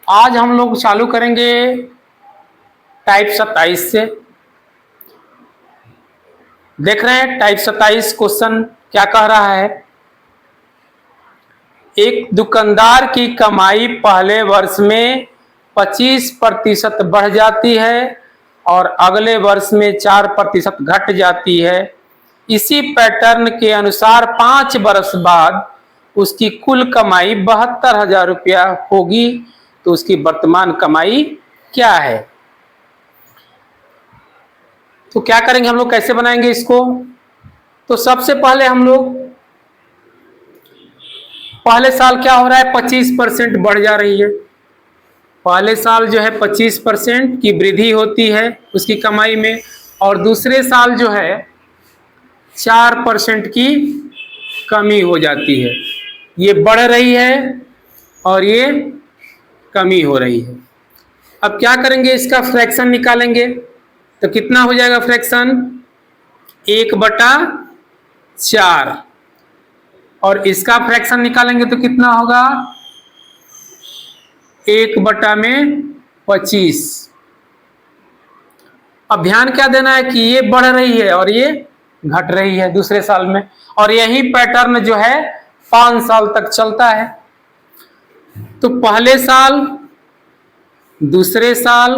आज हम लोग चालू करेंगे टाइप 27 से। देख रहे हैं टाइप 27 क्वेश्चन क्या कह रहा है। एक दुकानदार की कमाई पहले वर्ष में 25% बढ़ जाती है और अगले वर्ष में 4% घट जाती है। इसी पैटर्न के अनुसार 5 वर्ष बाद उसकी कुल कमाई 72,000 रुपया होगी। तो उसकी वर्तमान कमाई क्या है। तो क्या करेंगे हम लोग, कैसे बनाएंगे इसको। तो सबसे पहले हम लोग पहले साल क्या हो रहा है, 25% बढ़ जा रही है। पहले साल जो है 25% की वृद्धि होती है उसकी कमाई में, और दूसरे साल जो है 4% की कमी हो जाती है। ये बढ़ रही है और ये कमी हो रही है। अब क्या करेंगे, इसका फ्रैक्शन निकालेंगे। तो कितना हो जाएगा फ्रैक्शन, 1/4। और इसका फ्रैक्शन निकालेंगे तो कितना होगा, 1/25। अब ध्यान क्या देना है कि ये बढ़ रही है और ये घट रही है दूसरे साल में, और यही पैटर्न जो है 5 साल तक चलता है। तो पहले साल, दूसरे साल,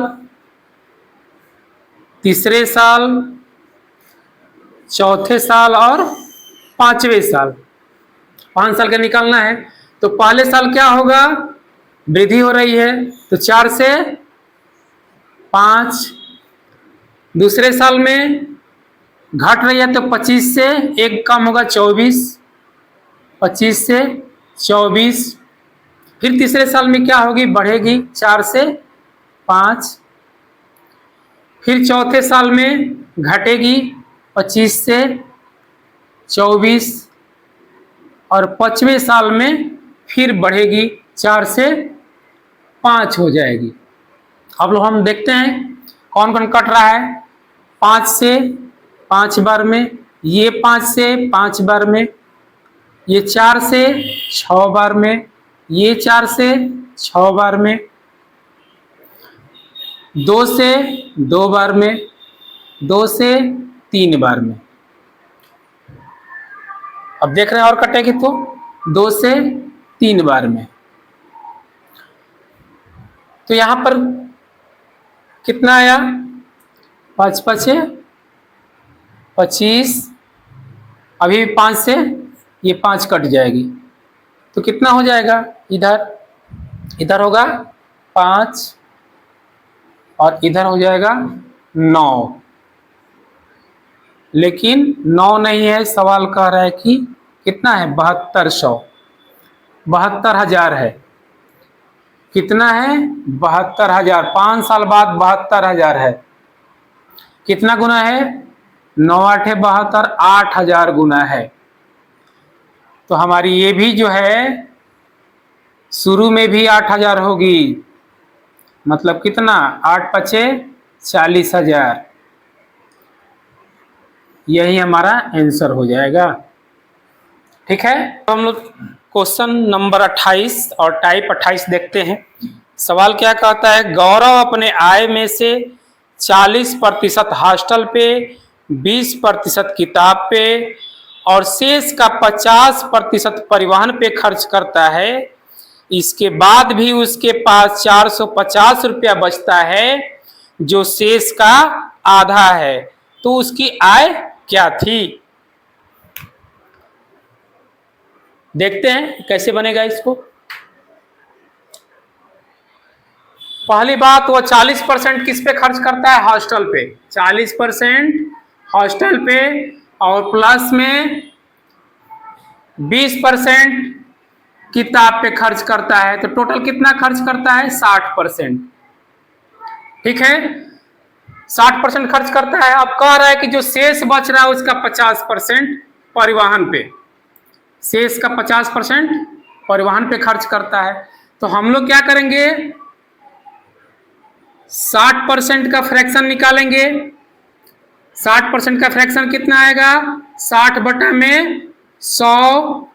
तीसरे साल, चौथे साल और 5वें साल, 5 साल का निकालना है। तो पहले साल क्या होगा, वृद्धि हो रही है तो 4 से 5। दूसरे साल में घट रही है तो 25 से 1 कम होगा 24, 25 से 24। फिर तीसरे साल में क्या होगी, बढ़ेगी 4 से 5। फिर चौथे साल में घटेगी 25 से 24, और 5वें साल में फिर बढ़ेगी 4 से 5 हो जाएगी। अब लोग हम देखते हैं कौन कौन कट रहा है। 5 से 5 बार में, ये 5 से 5 बार में, ये 4 से 6 बार में, ये 4 से 6 बार में, 2 से 2 बार में, 2 से 3 बार में। अब देख रहे हैं और कटेगी तो 2 से 3 बार में। तो यहां पर कितना आया, 5 5 25। अभी 5 से ये 5 कट जाएगी तो कितना हो जाएगा, इधर होगा 5 और इधर हो जाएगा 9। लेकिन 9 नहीं है, सवाल कह रहा है कि कितना है, 7200, 72,000 है। कितना है, 72,000। 5 साल बाद 72,000 है। कितना गुना है, 9 8 72, 8,000 गुना है। तो हमारी ये भी जो है शुरू में भी 8,000 होगी, मतलब कितना, 8 5 40,000। यही हमारा आंसर हो जाएगा। ठीक है, तो हम लोग क्वेश्चन नंबर 28 और टाइप 28 देखते हैं। सवाल क्या कहता है, गौरव अपने आय में से 40% हॉस्टल पे, 20% किताब पे और शेष का 50% परिवहन पे खर्च करता है। इसके बाद भी उसके पास 450 रुपया बचता है जो शेष का आधा है। तो उसकी आय क्या थी। देखते हैं कैसे बनेगा इसको। पहली बात, वो 40% किस पे खर्च करता है, हॉस्टल पे। 40% हॉस्टल पे और प्लस में 20% किताब पे खर्च करता है। तो टोटल कितना खर्च करता है, 60%। ठीक है, 60% खर्च करता है। अब कह रहा है कि जो शेष बच रहा है उसका 50% परिवहन पे, शेष का 50% परिवहन पे खर्च करता है। तो हम लोग क्या करेंगे, 60% का फ्रैक्शन निकालेंगे। 60% का फ्रैक्शन कितना आएगा, 60 बटा में 100,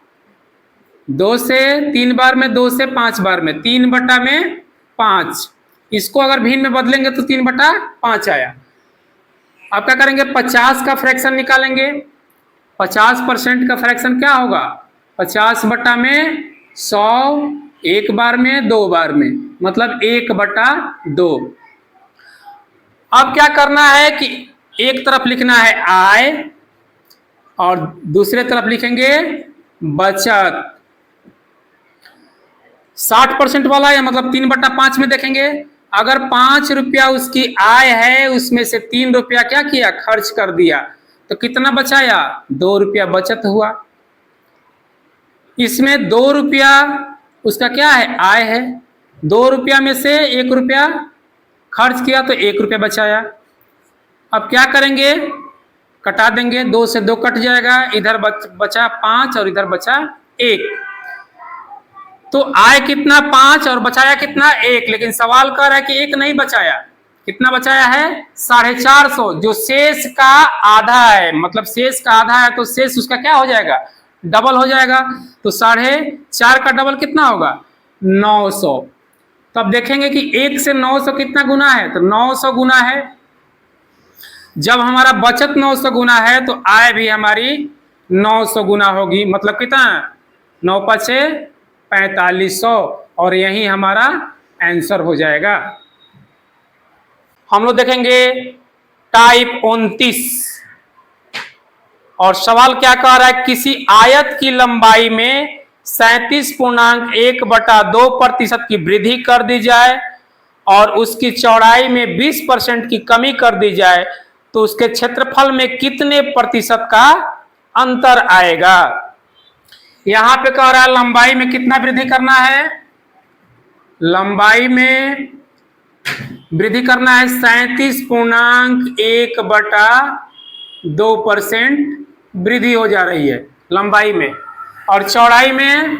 2 से 3 बार में, 2 से 5 बार में, 3 बटा में 5। इसको अगर भिन्न में बदलेंगे तो 3/5 आया। अब क्या करेंगे, 50 का फ्रैक्शन निकालेंगे। 50% का फ्रैक्शन क्या होगा, 50/100, एक बार में, 2 बार में, मतलब 1/2। अब क्या करना है कि एक तरफ लिखना है आय और दूसरे तरफ लिखेंगे बचत। 60% वाला है, मतलब 3/5 में देखेंगे। अगर 5 रुपया उसकी आय है, उसमें से 3 रुपया क्या किया, खर्च कर दिया, तो कितना बचाया, 2 रुपया बचत हुआ। इसमें 2 रुपया उसका क्या है, आय है। 2 रुपया में से 1 रुपया खर्च किया तो 1 रुपया बचाया। अब क्या करेंगे, कटा देंगे, 2 से 2 कट जाएगा, इधर बचा 5 और इधर बचा 1। तो आय कितना, 5, और बचाया कितना, 1। लेकिन सवाल कर रहा है कि 1 नहीं बचाया, कितना बचाया है, 450, जो शेष का आधा है। मतलब शेष का आधा है तो शेष उसका क्या हो जाएगा, डबल हो जाएगा। तो 4.5 का डबल कितना होगा, 900। तो अब देखेंगे कि 1 से 900 कितना गुना है, तो 900 गुना है। जब हमारा बचत 900 गुना है तो आय भी हमारी 900 गुना होगी। मतलब कितना, 9×5 = 4500, और यही हमारा आंसर हो जाएगा। हम लोग देखेंगे टाइप 29, और सवाल क्या कह रहा है, किसी आयत की लंबाई में 37.1/2% की वृद्धि कर दी जाए और उसकी चौड़ाई में 20% की कमी कर दी जाए तो उसके क्षेत्रफल में कितने प्रतिशत का अंतर आएगा। यहां पे कह रहा है लंबाई में कितना वृद्धि करना है, लंबाई में वृद्धि करना है 37.1/2% वृद्धि हो जा रही है लंबाई में, और चौड़ाई में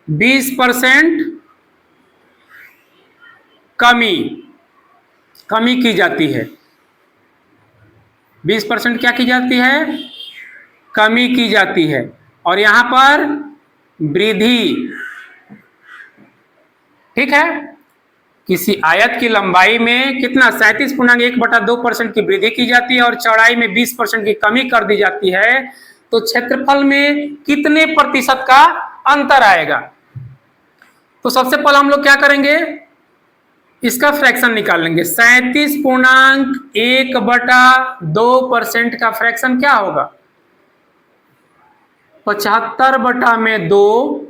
20% कमी की जाती है। 20% क्या की जाती है, कमी की जाती है। और यहां पर वृद्धि, ठीक है, किसी आयत की लंबाई में कितना 37.1/2% की वृद्धि की जाती है और चौड़ाई में 20% की कमी कर दी जाती है, तो क्षेत्रफल में कितने प्रतिशत का अंतर आएगा। तो सबसे पहले हम लोग क्या करेंगे, इसका फ्रैक्शन निकाल लेंगे। 37.1/2% का फ्रैक्शन क्या होगा, 75/2,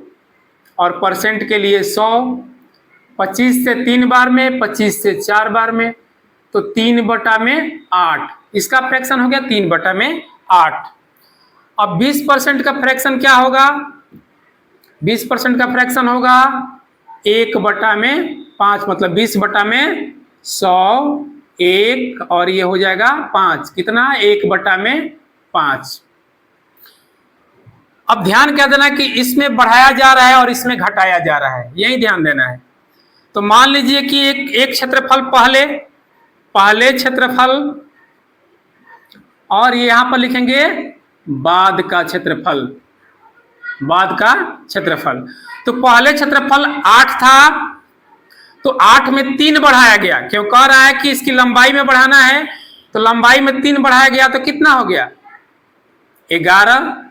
और परसेंट के लिए 100। 25 से 3 बार में, 25 से 4 बार में, तो 3/8। इसका फ्रैक्शन हो गया 3/8। अब 20% का फ्रैक्शन क्या होगा, 20% का फ्रैक्शन होगा 1/5, मतलब 20/100, 1, और ये हो जाएगा 5, कितना, 1/5। अब ध्यान क्या देना कि इसमें बढ़ाया जा रहा है और इसमें घटाया जा रहा है, यही ध्यान देना है। तो मान लीजिए कि एक क्षेत्रफल पहले क्षेत्रफल, और ये यहां पर लिखेंगे बाद का क्षेत्रफल, बाद का क्षेत्रफल। तो पहले क्षेत्रफल 8 था, तो 8 में 3 बढ़ाया गया, क्यों कह रहा है कि इसकी लंबाई में बढ़ाना है, तो लंबाई में 3 बढ़ाया गया तो कितना हो गया, 11।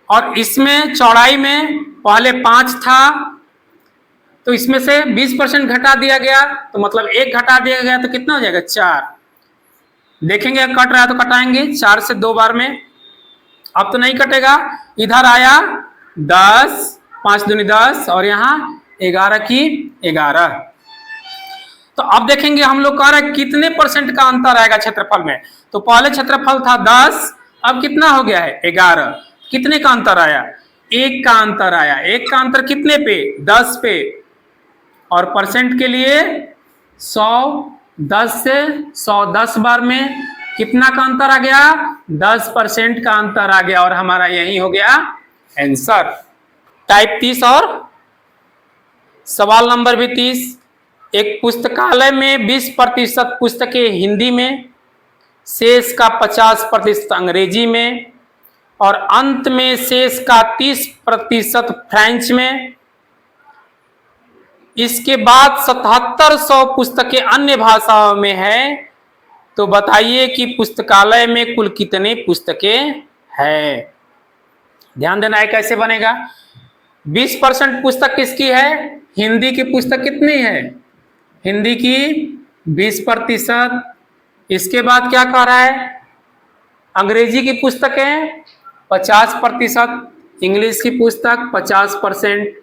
और इसमें चौड़ाई में पहले 5 था, तो इसमें से 20% घटा दिया गया, तो मतलब 1 घटा दिया गया, तो कितना हो जाएगा, 4। देखेंगे कट रहा है तो कटाएंगे 4 से 2 बार में। अब तो नहीं कटेगा, इधर आया 10, 5 दूनी 10, और यहां 11 की 11। तो अब देखेंगे हम लोग कह रहे हैं कितने परसेंट का अंतर आएगा क्षेत्रफल में। तो पहले क्षेत्रफल था 10, अब कितना हो गया है, 11। कितने का अंतर आया, 1 का अंतर आया। 1 का अंतर कितने पे, 10 पे। और परसेंट के लिए 100, 10 से 100 10 बार में कितना का अंतर आ गया, 10% का अंतर आ गया, और हमारा यही हो गया आंसर। टाइप 30 और सवाल नंबर भी 30। एक पुस्तकालय में 20% पुस्तकें हिंदी में, शेष का 50% अंग्रेजी में, और अंत में शेष का 30% फ्रेंच में। इसके बाद 7700 पुस्तकें अन्य भाषाओं में है। तो बताइए कि पुस्तकालय में कुल कितने पुस्तकें हैं। ध्यान देना है कैसे बनेगा। 20% पुस्तक किसकी है, हिंदी की पुस्तक कितनी है, हिंदी की 20%। इसके बाद क्या कह रहा है, अंग्रेजी की पुस्तकें 50%, इंग्लिश की पुस्तक 50%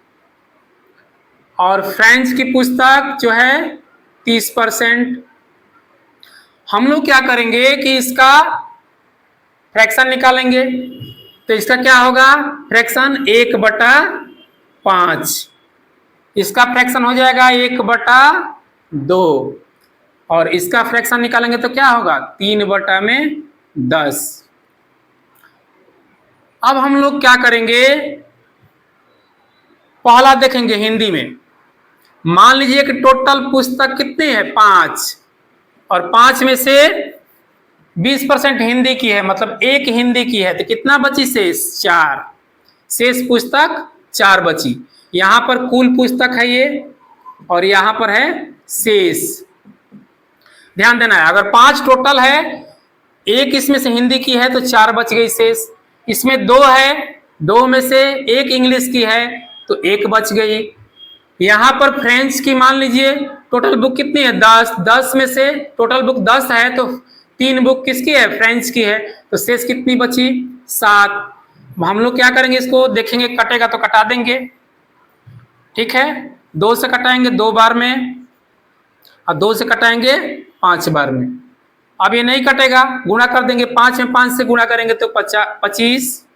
और फ्रेंच की पुस्तक जो है 30%। हम लोग क्या करेंगे कि इसका फ्रैक्शन निकालेंगे। तो इसका क्या होगा, फ्रैक्शन 1/5। इसका फ्रैक्शन हो जाएगा 1/2 और इसका फ्रैक्शन निकालेंगे तो क्या होगा 3/10। अब हम लोग क्या करेंगे, पहला देखेंगे हिंदी में। मान लीजिए कि टोटल पुस्तक कितनी है 5 और 5 में से 20% हिंदी की है, मतलब एक हिंदी की है, तो कितना बची शेष 4। शेष पुस्तक 4 बची। यहां पर कुल पुस्तक है ये और यहां पर है शेष। ध्यान देना है, अगर 5 टोटल है, एक इसमें से हिंदी की है तो 4 बच गई शेष। इसमें 2 है, 2 में से एक इंग्लिश की है तो 1 बच गई। यहां पर फ्रेंच की मान लीजिए टोटल बुक कितनी है 10 में से टोटल बुक 10 है तो 3 बुक किसकी है, फ्रेंच की है, तो शेष कितनी बची 7। हम लोग क्या करेंगे, इसको देखेंगे, कटेगा तो कटा देंगे। ठीक है, 2 से कटाएंगे 2 बार में और 2 से कटाएंगे 5 बार में। अब ये नहीं कटेगा, गुणा कर देंगे, 5 में 5 से गुणा करेंगे तो 25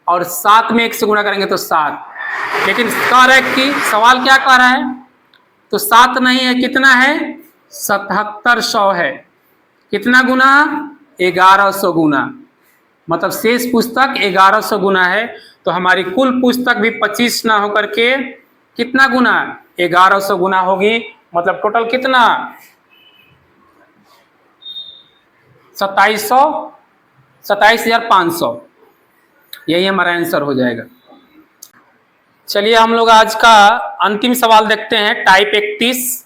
और 7 में 1 से गुणा करेंगे तो 7। लेकिन कह रहा है कि सवाल क्या कह रहा है, तो 7 नहीं है, कितना है 7700 है। कितना गुना, 1100 गुना, मतलब शेष पुस्तक 1100 गुना है। तो हमारी कुल पुस्तक भी 25 ना होकर के कितना गुना, 1100 गुना होगी। मतलब टोटल कितना 27,500, यही हमारा आंसर हो जाएगा। चलिए हम लोग आज का अंतिम सवाल देखते हैं, टाइप 31।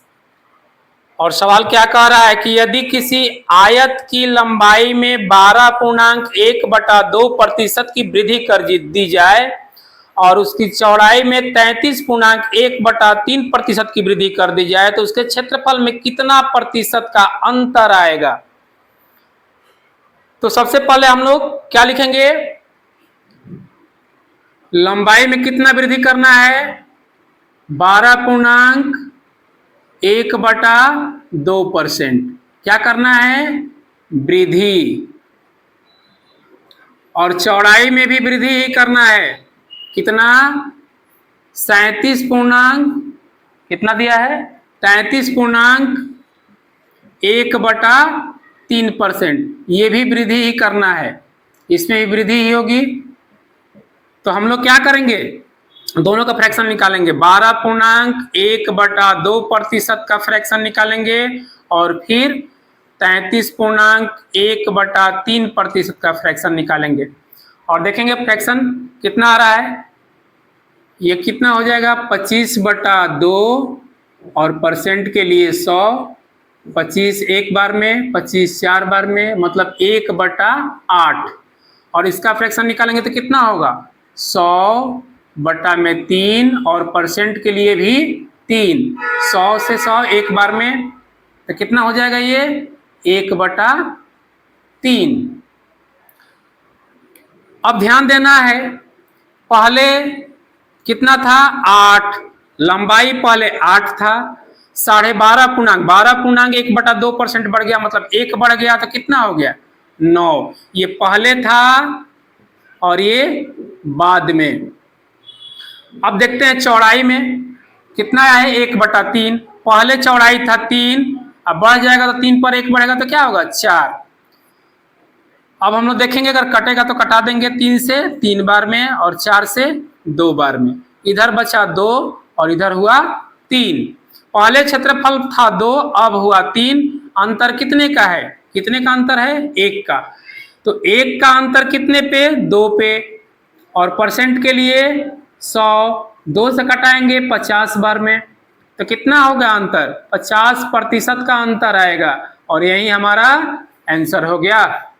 और सवाल क्या कह रहा है कि यदि किसी आयत की लंबाई में 12.1/2% की वृद्धि कर दी जाए और उसकी चौड़ाई में 33.1/3% की वृद्धि कर दी जाए तो उसके क्षेत्रफल में कितना प्रतिशत का अंतर आएगा। तो सबसे पहले हम लोग क्या लिखेंगे, लंबाई में कितना वृद्धि करना है, 12.1/2%। क्या करना है, वृद्धि। और चौड़ाई में भी वृद्धि ही करना है, कितना 37 पूर्णांक, कितना दिया है 33.1/3%। ये भी वृद्धि ही करना है, इसमें भी वृद्धि ही होगी। तो हम लोग क्या करेंगे, दोनों का फ्रैक्शन निकालेंगे, 12.1/2% का फ्रैक्शन निकालेंगे और फिर 33.1/3% का फ्रैक्शन निकालेंगे और देखेंगे फ्रैक्शन कितना आ रहा है। ये कितना हो जाएगा 25/2 और परसेंट के लिए 100, 25 एक बार में, 25 4 बार में, मतलब 1/8। और इसका फ्रैक्शन निकालेंगे तो कितना होगा 100/3 और परसेंट के लिए भी 3, 100 से 100 एक बार में, तो कितना हो जाएगा ये 1/3। अब ध्यान देना है, पहले कितना था 8, लंबाई पहले 8 था, 12.5 पूर्णांक 1/2% बढ़ गया, मतलब 1 बढ़ गया तो कितना हो गया 9। ये पहले था और ये बाद में। अब देखते हैं चौड़ाई में कितना है 1/3। पहले चौड़ाई था 3, अब बढ़ जाएगा तो 3 पर 1 बढ़ेगा तो क्या होगा 4। अब हम लोग देखेंगे, अगर कटेगा तो कटा देंगे, 3 से 3 बार में और 4 से 2 बार में। इधर बचा 2 और इधर हुआ 3। पहले क्षेत्रफल था 2, अब हुआ 3। अंतर कितने का है, कितने का अंतर है 1 का। तो तो 1 का अंतर कितने पे? 2 पे। और परसेंट के लिए 100, 2 से घटाएंगे 50 बार में, तो कितना होगा अंतर? 50% का अंतर आएगा और यही हमारा आंसर हो गया।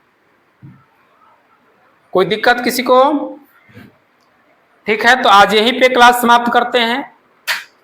कोई दिक्कत किसी को? ठीक है, तो आज यहीं पे क्लास समाप्त करते हैं।